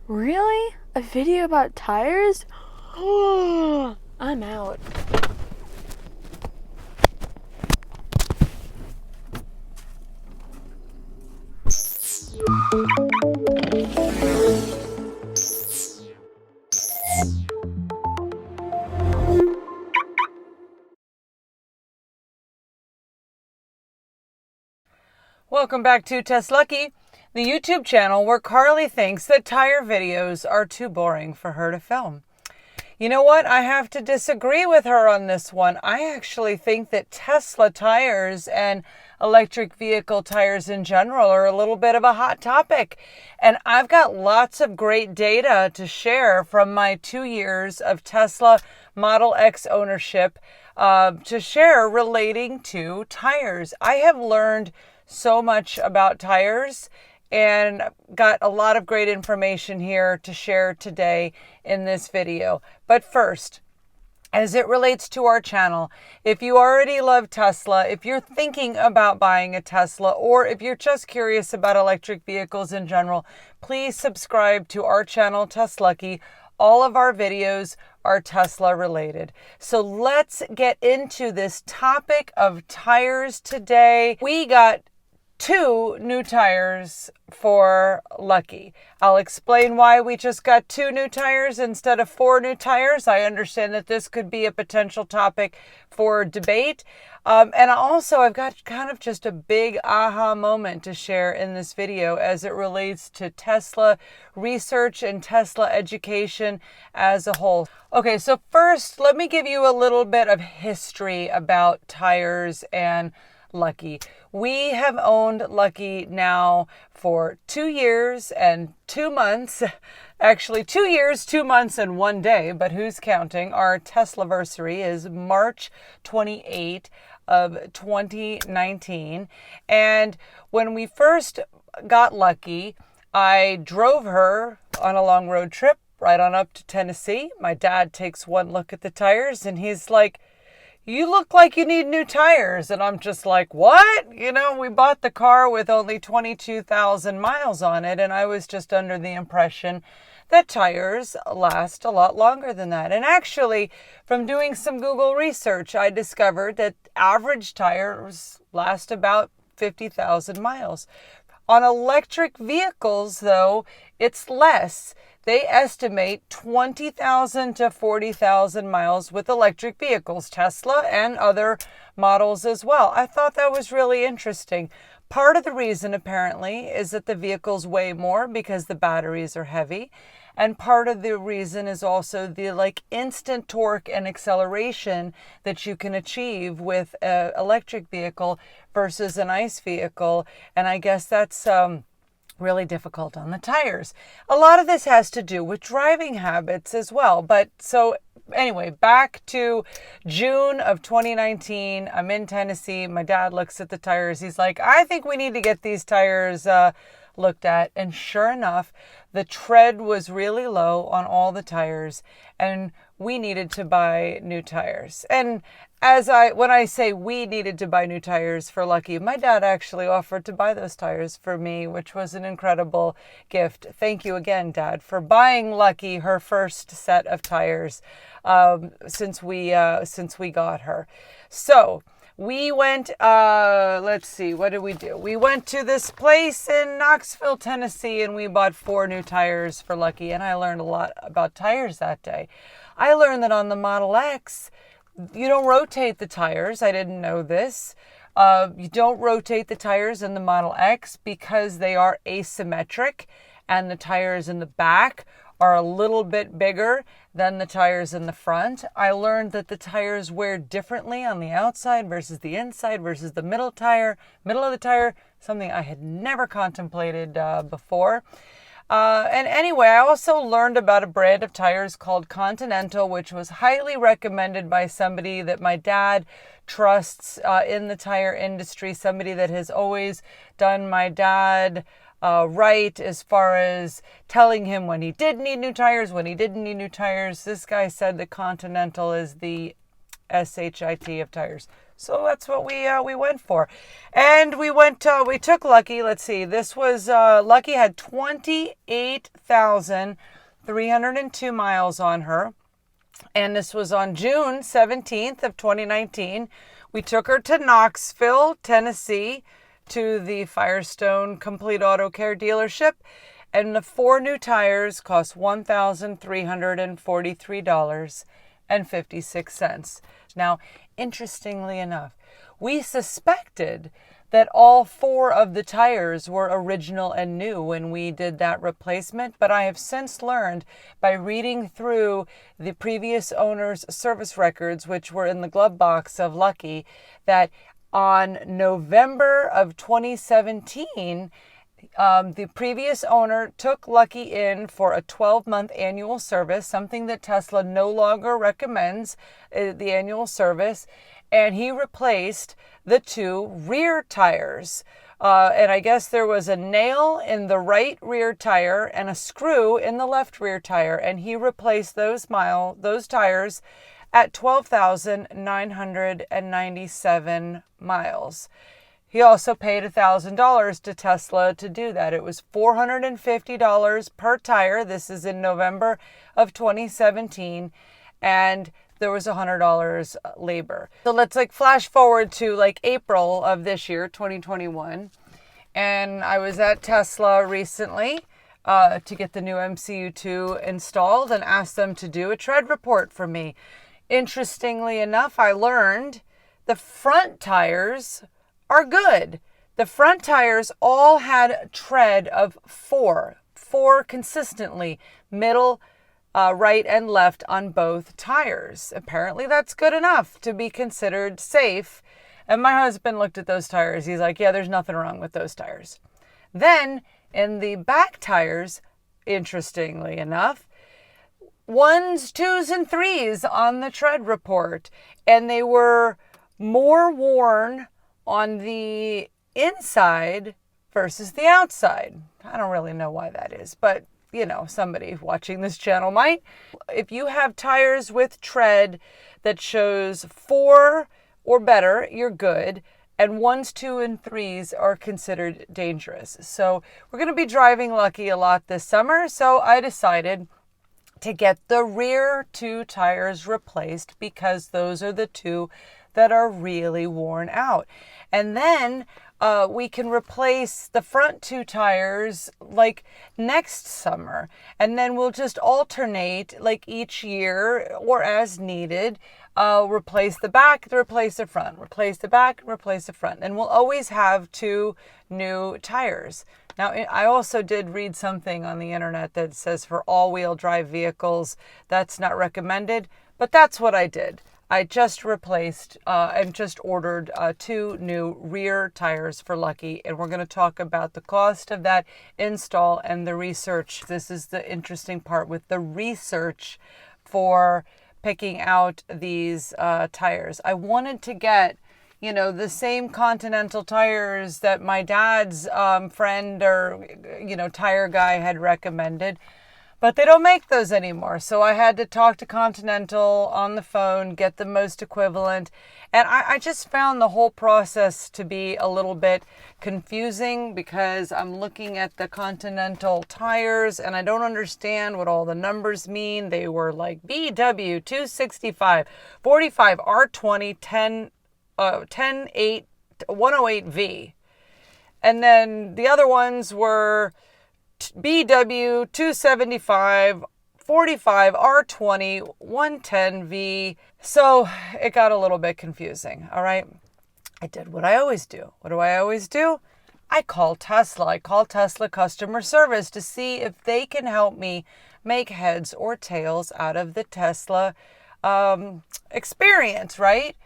Really? A video about tires? I'm out. Welcome back to TesLUCKY, the YouTube channel where Carly thinks that tire videos are too boring for her to film. You know what? I have to disagree with her on this one. I actually think that Tesla tires and electric vehicle tires in general are a little bit of a hot topic. And I've got lots of great data to share from my 2 years of Tesla Model X ownership to share relating to tires. I have learned so much about tires and got a lot of great information here to share today in this video. But first, as it relates to our channel, if you already love Tesla, if you're thinking about buying a Tesla, or if you're just curious about electric vehicles in general, please subscribe to our channel, TesLUCKY. All of our videos are Tesla related. So let's get into this topic of tires today. We got 2 new tires for Lucky. I'll explain why we just got 2 new tires instead of 4 new tires. I understand that this could be a potential topic for debate. And also, I've got kind of just a big aha moment to share in this video as it relates to Tesla research and Tesla education as a whole. Okay, so first, let me give you a little bit of history about tires and Lucky. We have owned Lucky now for 2 years and 2 months. Actually, 2 years, 2 months, and 1 day, but who's counting? Our Teslaversary is March 28 of 2019. And when we first got Lucky, I drove her on a long road trip right on up to Tennessee. My dad takes one look at the tires and he's like, "You look like you need new tires." And I'm just like, what? We bought the car with only 22,000 miles on it. And I was just under the impression that tires last a lot longer than that. And actually, from doing some Google research, I discovered that average tires last about 50,000 miles. On electric vehicles, though, it's less. They estimate 20,000 to 40,000 miles with electric vehicles, Tesla and other models as well. I thought that was really interesting. Part of the reason, apparently, is that the vehicles weigh more because the batteries are heavy. And part of the reason is also the instant torque and acceleration that you can achieve with an electric vehicle versus an ICE vehicle. And I guess that's really difficult on the tires. A lot of this has to do with driving habits as well. But so anyway, back to June of 2019. I'm in Tennessee. My dad looks at the tires. He's like, "I think we need to get these tires looked at." And sure enough, the tread was really low on all the tires and we needed to buy new tires. And when I say we needed to buy new tires for Lucky, my dad actually offered to buy those tires for me, which was an incredible gift. Thank you again, Dad, for buying Lucky her first set of tires since we got her. So we went, let's see, what did we do? We went to this place in Knoxville, Tennessee, and we bought 4 new tires for Lucky, and I learned a lot about tires that day. I learned that on the Model X, you don't rotate the tires. I didn't know this. You don't rotate the tires in the Model X because they are asymmetric, and the tires in the back are a little bit bigger than the tires in the front. I learned that the tires wear differently on the outside versus the inside versus the middle of the tire, something I had never contemplated before. And anyway, I also learned about a brand of tires called Continental, which was highly recommended by somebody that my dad trusts in the tire industry, somebody that has always done my dad right as far as telling him when he did need new tires, when he didn't need new tires. This guy said that Continental is the SHIT of tires. So that's what we went for. And we took Lucky. Let's see. This was Lucky had 28,302 miles on her. And this was on June 17th of 2019. We took her to Knoxville, Tennessee, to the Firestone Complete Auto Care dealership. And the 4 new tires cost $1,343.56. Now, interestingly enough, we suspected that all 4 of the tires were original and new when we did that replacement, but I have since learned by reading through the previous owner's service records, which were in the glove box of Lucky, that on November of 2017, the previous owner took Lucky in for a 12-month annual service, something that Tesla no longer recommends, the annual service, and he replaced the 2 rear tires. And I guess there was a nail in the right rear tire and a screw in the left rear tire, and he replaced those tires at 12,997 miles. He also paid $1,000 to Tesla to do that. It was $450 per tire. This is in November of 2017. And there was $100 labor. So let's flash forward to April of this year, 2021. And I was at Tesla recently to get the new MCU2 installed and asked them to do a tread report for me. Interestingly enough, I learned the front tires are good. The front tires all had tread of 4 consistently, middle, right and left on both tires. Apparently that's good enough to be considered safe. And my husband looked at those tires. He's like, yeah, there's nothing wrong with those tires. Then in the back tires, interestingly enough, 1s, 2s, and 3s on the tread report. And they were more worn on the inside versus the outside. I don't really know why that is, but somebody watching this channel might. If you have tires with tread that shows 4 or better, you're good. And 1s, 2, and 3s are considered dangerous. So we're going to be driving Lucky a lot this summer. So I decided to get the rear 2 tires replaced because those are the 2 that are really worn out. And then we can replace the front 2 tires next summer. And then we'll just alternate each year or as needed. Replace the back, replace the front, replace the back, replace the front. And we'll always have 2 new tires. Now, I also did read something on the internet that says for all-wheel drive vehicles, that's not recommended, but that's what I did. I just replaced and just ordered 2 new rear tires for Lucky, and we're going to talk about the cost of that install and the research. This is the interesting part with the research for picking out these tires. I wanted to get the same Continental tires that my dad's friend or, tire guy had recommended. But they don't make those anymore. So I had to talk to Continental on the phone, get the most equivalent. And I just found the whole process to be a little bit confusing because I'm looking at the Continental tires and I don't understand what all the numbers mean. They were BW 265, 45, R20, 10, 8, 108V. And then the other ones were BW 275, 45, R20, 110V. So it got a little bit confusing. All right. I did what I always do. What do I always do? I call Tesla. I call Tesla customer service to see if they can help me make heads or tails out of the Tesla experience, right?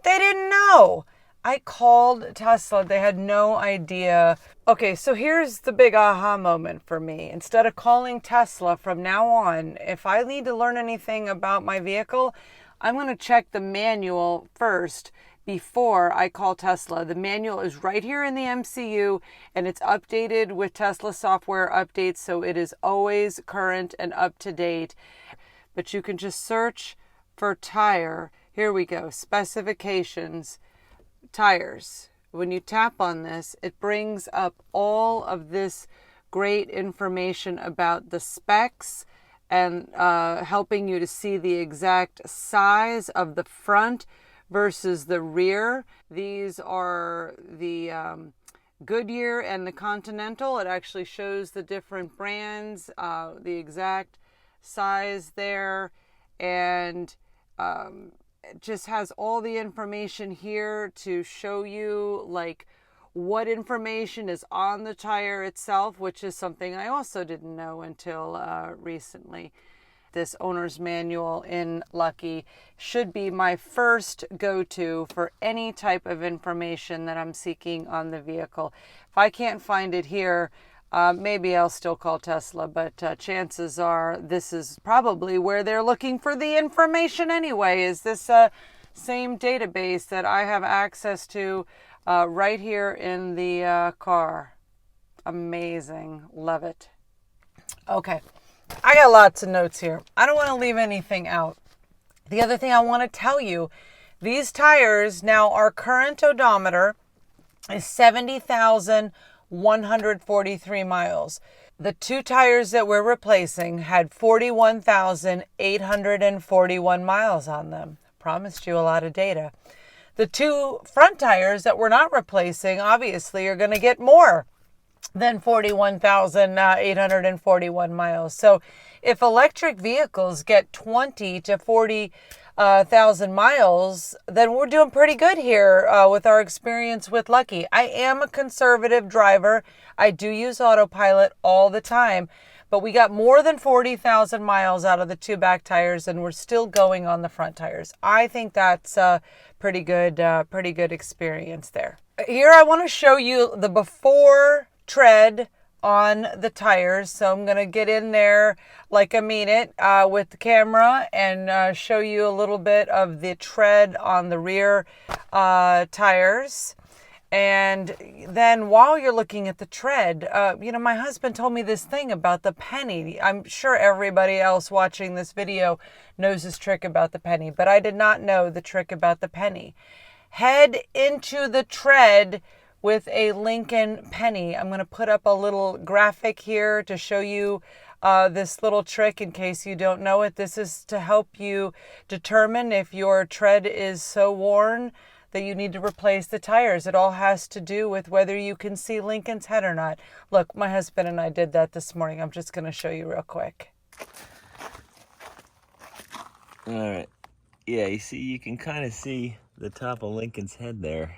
They didn't know. I called Tesla. They had no idea. Okay, so here's the big aha moment for me. Instead of calling Tesla from now on, if I need to learn anything about my vehicle, I'm going to check the manual first before I call Tesla. The manual is right here in the MCU and it's updated with Tesla software updates, so it is always current and up to date. But you can just search for tire. Here we go, specifications. tires. When you tap on this, it brings up all of this great information about the specs and helping you to see the exact size of the front versus the rear. These are the Goodyear and the Continental. It actually shows the different brands, the exact size there, and it just has all the information here to show you like what information is on the tire itself, which is something I also didn't know until recently. This owner's manual in Lucky should be my first go-to for any type of information that I'm seeking on the vehicle. If I can't find it here, maybe I'll still call Tesla, but chances are this is probably where they're looking for the information anyway. Is this same database that I have access to right here in the car. Amazing. Love it. Okay. I got lots of notes here. I don't want to leave anything out. The other thing I want to tell you, these tires now, our current odometer is 70,143 miles. The two tires that we're replacing had 41,841 miles on them. Promised you a lot of data. The two front tires that we're not replacing, obviously, are going to get more than 41,841 miles. So if electric vehicles get 20 to 40,000 miles, then we're doing pretty good here with our experience with Lucky. I am a conservative driver. I do use autopilot all the time, but we got more than 40,000 miles out of the two back tires, and we're still going on the front tires. I think that's a pretty good experience there. Here I want to show you the before tread on the tires. So I'm going to get in there like I mean it with the camera and show you a little bit of the tread on the rear tires. And then while you're looking at the tread, my husband told me this thing about the penny. I'm sure everybody else watching this video knows this trick about the penny, but I did not know the trick about the penny. Head into the tread with a Lincoln penny. I'm going to put up a little graphic here to show you this little trick in case you don't know it. This is to help you determine if your tread is so worn that you need to replace the tires. It all has to do with whether you can see Lincoln's head or not. Look, my husband and I did that this morning. I'm just going to show you real quick. All right. Yeah, you can kind of see the top of Lincoln's head there,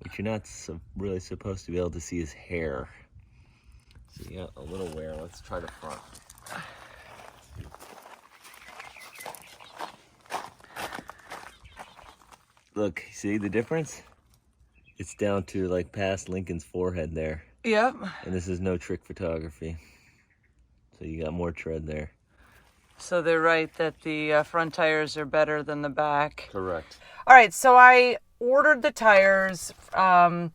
but you're not really supposed to be able to see his hair. So you got a little wear. Let's try the front. Look, see the difference? It's down to like past Lincoln's forehead there. Yep. And this is no trick photography. So you got more tread there. So they're right that the front tires are better than the back. Correct. All right, so I ordered the tires. I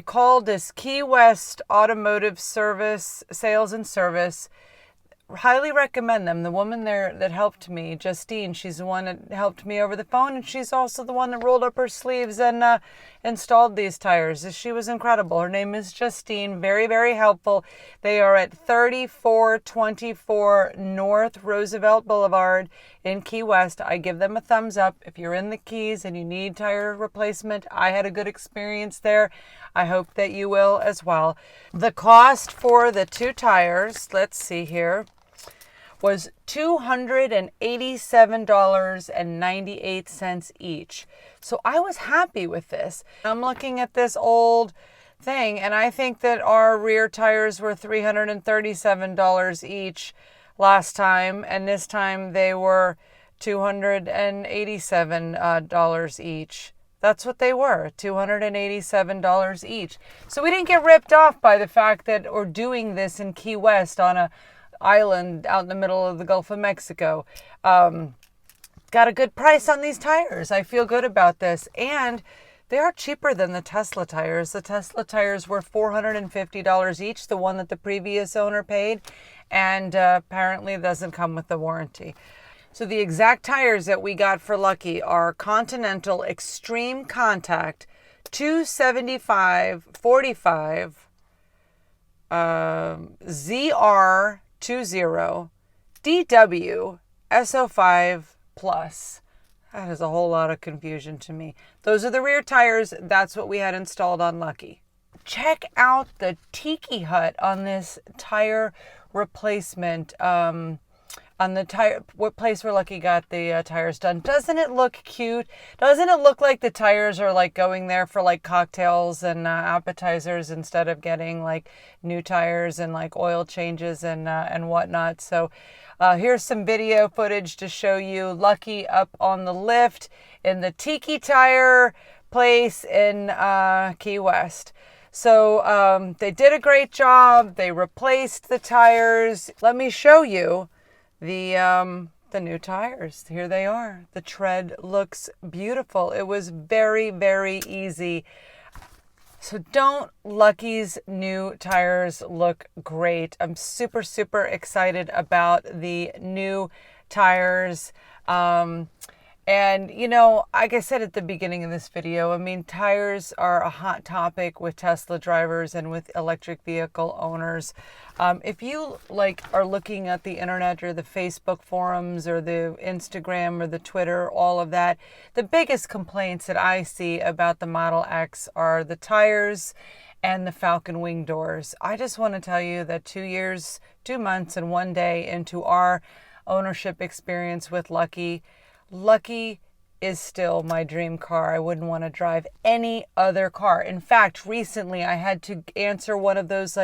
called this Key West Automotive Service, Sales and Service. Highly recommend them. The woman there that helped me, Justine, she's the one that helped me over the phone, and she's also the one that rolled up her sleeves and installed these tires. She was incredible. Her name is Justine. Very, very helpful. They are at 3424 North Roosevelt Boulevard in Key West. I give them a thumbs up. If you're in the Keys and you need tire replacement, I had a good experience there. I hope that you will as well. The cost for the two tires, let's see here, was $287.98 each. So I was happy with this. I'm looking at this old thing, and I think that our rear tires were $337 each last time, and this time they were $287 each. That's what they were, $287 each. So we didn't get ripped off by the fact that we're doing this in Key West on a island out in the middle of the Gulf of Mexico. Got a good price on these tires. I feel good about this. And they are cheaper than the Tesla tires. The Tesla tires were $450 each, the one that the previous owner paid, and apparently doesn't come with the warranty. So the exact tires that we got for Lucky are Continental Extreme Contact 275/45 ZR20 DW SO5 Plus. That is a whole lot of confusion to me. Those are the rear tires. That's what we had installed on Lucky. Check out the tiki hut on this tire replacement. On the tire, what place where Lucky got the tires done. Doesn't it look cute? Doesn't it look like the tires are like going there for like cocktails and appetizers instead of getting like new tires and like oil changes and whatnot? So here's some video footage to show you Lucky up on the lift in the Tiki Tire place in Key West. So they did a great job. They replaced the tires. Let me show you the new tires. Here they are. The tread looks beautiful. It was very, very easy. So don't Lucky's new tires look great? I'm super, super excited about the new tires. And, you know, like I said at the beginning of this video, I mean, tires are a hot topic with Tesla drivers and with electric vehicle owners. If you are looking at the internet or the Facebook forums or the Instagram or the Twitter, all of that, the biggest complaints that I see about the Model X are the tires and the Falcon wing doors. I just want to tell you that 2 years, 2 months, and 1 day into our ownership experience with Lucky is still my dream car. I wouldn't want to drive any other car. In fact, recently I had to answer one of those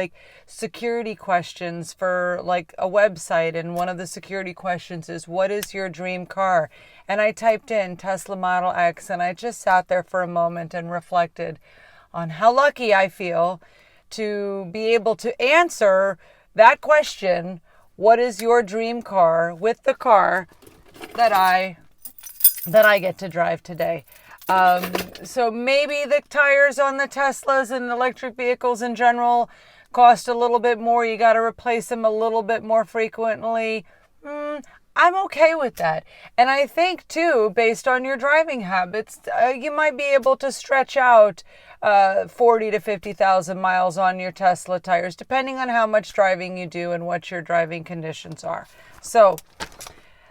security questions for a website, and one of the security questions is, what is your dream car? And I typed in Tesla Model X, and I just sat there for a moment and reflected on how lucky I feel to be able to answer that question, what is your dream car, with the car that I get to drive today. So maybe the tires on the Teslas and electric vehicles in general cost a little bit more. You got to replace them a little bit more frequently. I'm okay with that. And I think too, based on your driving habits, you might be able to stretch out 40 to 50,000 miles on your Tesla tires, depending on how much driving you do and what your driving conditions are. So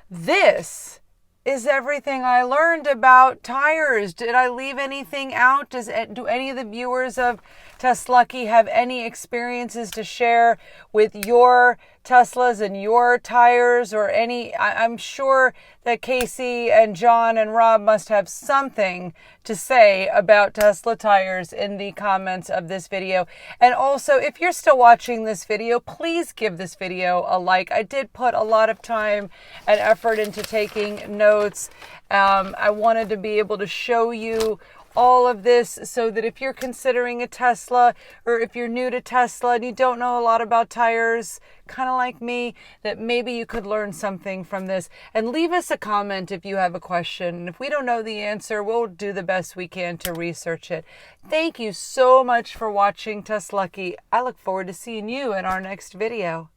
this is everything I learned about tires. Did I leave anything out? Do any of the viewers of TesLUCKY have any experiences to share with your Teslas and your tires, or any? I'm sure that Casey and John and Rob must have something to say about Tesla tires in the comments of this video. And also, if you're still watching this video, please give this video a like. I did put a lot of time and effort into taking notes. I wanted to be able to show you all of this so that if you're considering a Tesla, or if you're new to Tesla and you don't know a lot about tires, kind of like me, that maybe you could learn something from this. And leave us a comment if you have a question. If we don't know the answer, we'll do the best we can to research it. Thank you so much for watching TesLUCKY. I look forward to seeing you in our next video.